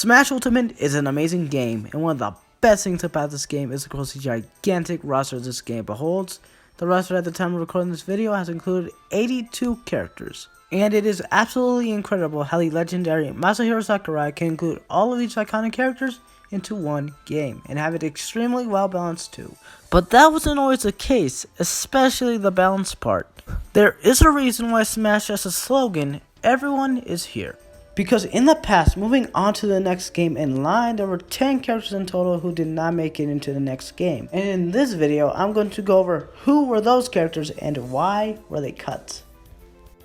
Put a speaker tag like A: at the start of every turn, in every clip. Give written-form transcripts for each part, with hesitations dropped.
A: Smash Ultimate is an amazing game, and one of the best things about this game is of course the gigantic roster this game beholds. The roster at the time of recording this video has included 82 characters, and it is absolutely incredible how the legendary Masahiro Sakurai can include all of these iconic characters into one game, and have it extremely well balanced too. But that wasn't always the case, especially the balance part. There is a reason why Smash has a slogan, "Everyone is here." Because in the past, moving on to the next game in line, there were 10 characters in total who did not make it into the next game. And in this video, I'm going to go over who were those characters and why were they cut.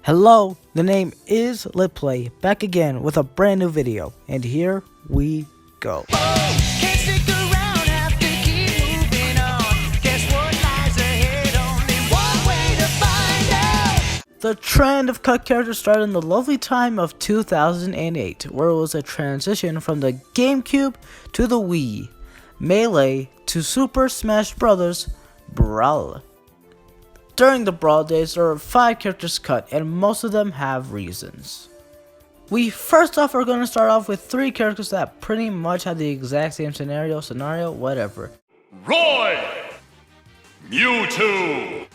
A: Hello, the name is Litplay, back again with a brand new video, and here we go. The trend of cut characters started in the lovely time of 2008, where it was a transition from the GameCube to the Wii, Melee to Super Smash Bros. Brawl. During the Brawl days, there were 5 characters cut, and most of them have reasons. We first off are going to start off with 3 characters that pretty much had the exact same scenario, whatever.
B: Roy! Mewtwo!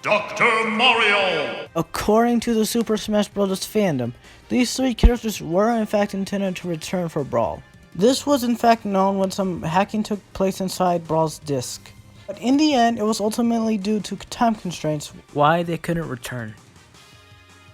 B: Dr. Mario!
A: According to the Super Smash Bros. Fandom, these 3 characters were in fact intended to return for Brawl. This was in fact known when some hacking took place inside Brawl's disc. But in the end, it was ultimately due to time constraints why they couldn't return.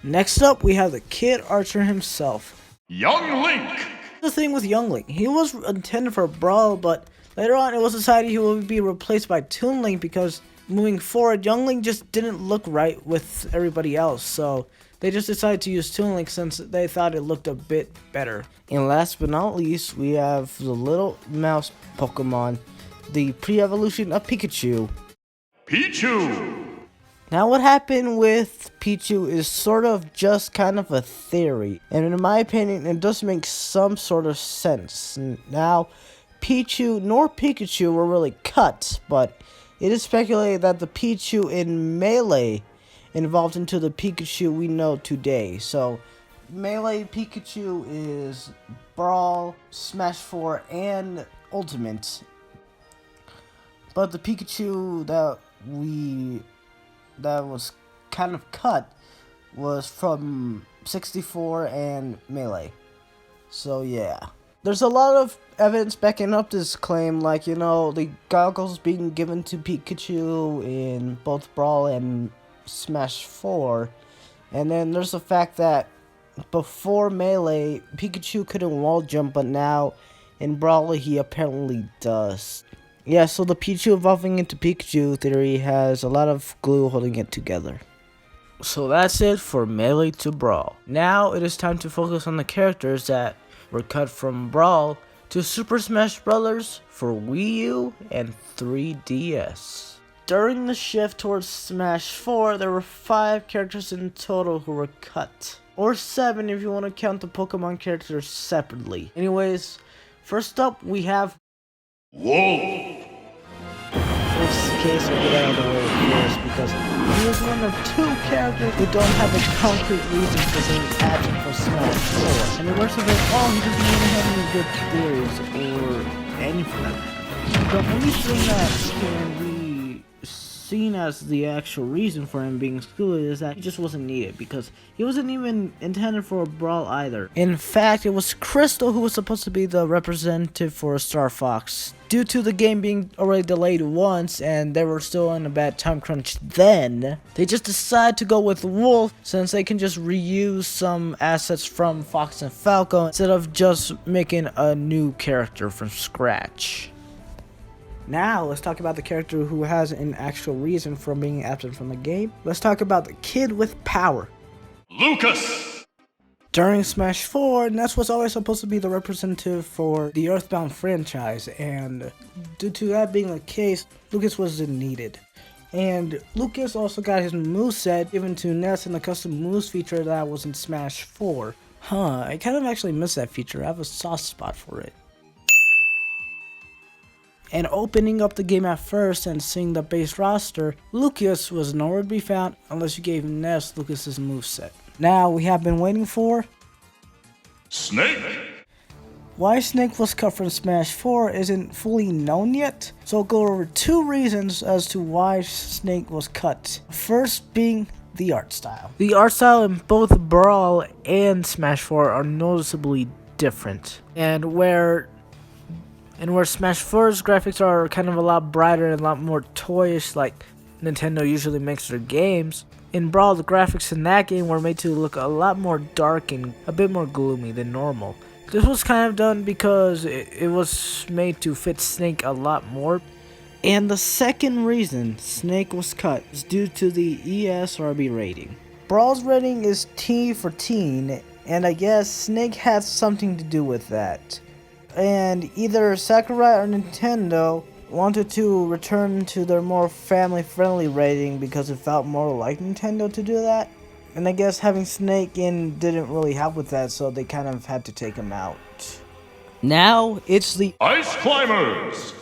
A: Next up, we have the Kid Archer himself.
B: Young Link!
A: The thing with Young Link, he was intended for Brawl, but later on it was decided he would be replaced by Toon Link because moving forward, Young Link just didn't look right with everybody else, so they just decided to use Toon Link since they thought it looked a bit better. And last but not least, we have the little mouse Pokemon, the pre-evolution of Pikachu.
B: Pichu!
A: Now what happened with Pichu is sort of just kind of a theory, and in my opinion it does make some sort of sense. Now, Pichu nor Pikachu were really cut, but it is speculated that the Pichu in Melee evolved into the Pikachu we know today. So, Melee Pikachu is Brawl, Smash 4, and Ultimate. But the Pikachu that was kind of cut was from 64 and Melee. So yeah. There's a lot of evidence backing up this claim, like, the goggles being given to Pikachu in both Brawl and Smash 4. And then there's the fact that before Melee, Pikachu couldn't wall jump, but now in Brawl he apparently does. Yeah, so the Pichu evolving into Pikachu theory has a lot of glue holding it together. So that's it for Melee to Brawl. Now it is time to focus on the characters that were cut from Brawl to Super Smash Bros. For Wii U and 3DS. During the shift towards Smash 4, there were 5 characters in total who were cut. Or 7 if you want to count the Pokemon characters separately. Anyways, first up we have
B: Wolf!
A: this case will get out of the way first because he is one of 2 characters who don't have a concrete reason for being absent for Smash 4. And the worst of it all, he doesn't even have any good theories or anything like that. The only thing that can be seen as the actual reason for him being excluded is that he just wasn't needed because he wasn't even intended for a Brawl either. In fact, it was Crystal who was supposed to be the representative for Star Fox. Due to the game being already delayed once and they were still in a bad time crunch then, they just decided to go with Wolf since they can just reuse some assets from Fox and Falco instead of just making a new character from scratch. Now, let's talk about the character who has an actual reason for being absent from the game. Let's talk about the kid with power.
B: Lucas!
A: During Smash 4, Ness was always supposed to be the representative for the Earthbound franchise, and due to that being the case, Lucas wasn't needed. And Lucas also got his moveset given to Ness in the custom moves feature that was in Smash 4. I kind of actually miss that feature. I have a soft spot for it. And opening up the game at first and seeing the base roster, Lucas was nowhere to be found unless you gave Ness Lucas's moveset. Now we have been waiting for
B: Snake!
A: Why Snake was cut from Smash 4 isn't fully known yet, so I'll go over 2 reasons as to why Snake was cut. First being the art style. The art style in both Brawl and Smash 4 are noticeably different, and where Smash 4's graphics are kind of a lot brighter and a lot more toyish like Nintendo usually makes their games, in Brawl the graphics in that game were made to look a lot more dark and a bit more gloomy than normal. This was kind of done because it was made to fit Snake a lot more. And the second reason Snake was cut is due to the ESRB rating. Brawl's rating is T for teen, and I guess Snake had something to do with that. And either Sakurai or Nintendo wanted to return to their more family-friendly rating because it felt more like Nintendo to do that. And I guess having Snake in didn't really help with that, so they kind of had to take him out. Now, it's the
B: Ice Climbers.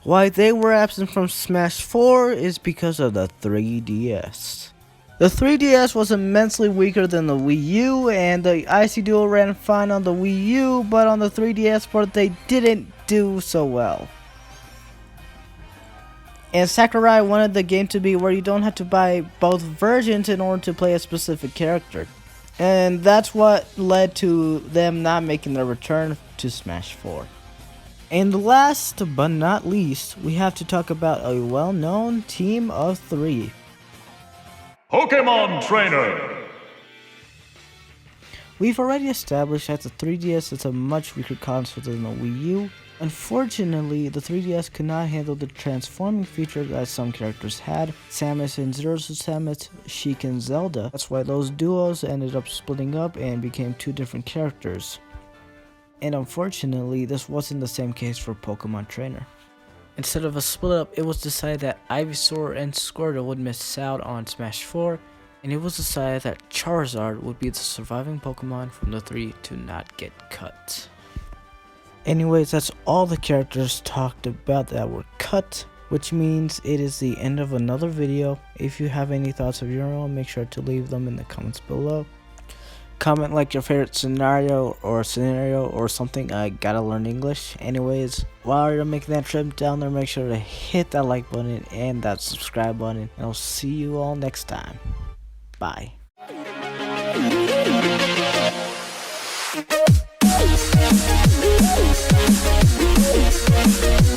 A: Why they were absent from Smash 4 is because of the 3DS. The 3DS was immensely weaker than the Wii U, and the Icy Duo ran fine on the Wii U, but on the 3DS port they didn't do so well. And Sakurai wanted the game to be where you don't have to buy both versions in order to play a specific character. And that's what led to them not making their return to Smash 4. And last but not least, we have to talk about a well-known team of 3.
B: Pokemon Trainer.
A: We've already established that the 3DS is a much weaker console than the Wii U. Unfortunately, the 3DS could not handle the transforming feature that some characters had. Samus and Zero Suit Samus, Sheik and Zelda. That's why those duos ended up splitting up and became 2 different characters. And unfortunately, this wasn't the same case for Pokemon Trainer. Instead of a split up, it was decided that Ivysaur and Squirtle would miss out on Smash 4, and it was decided that Charizard would be the surviving Pokemon from the 3 to not get cut. Anyways, that's all the characters talked about that were cut, which means it is the end of another video. If you have any thoughts of your own, make sure to leave them in the comments below. Comment like your favorite scenario or something. I gotta learn English. Anyways, while you're making that trip down there, make sure to hit that like button and that subscribe button, and I'll see you all next time. Bye.
C: We'll be right back.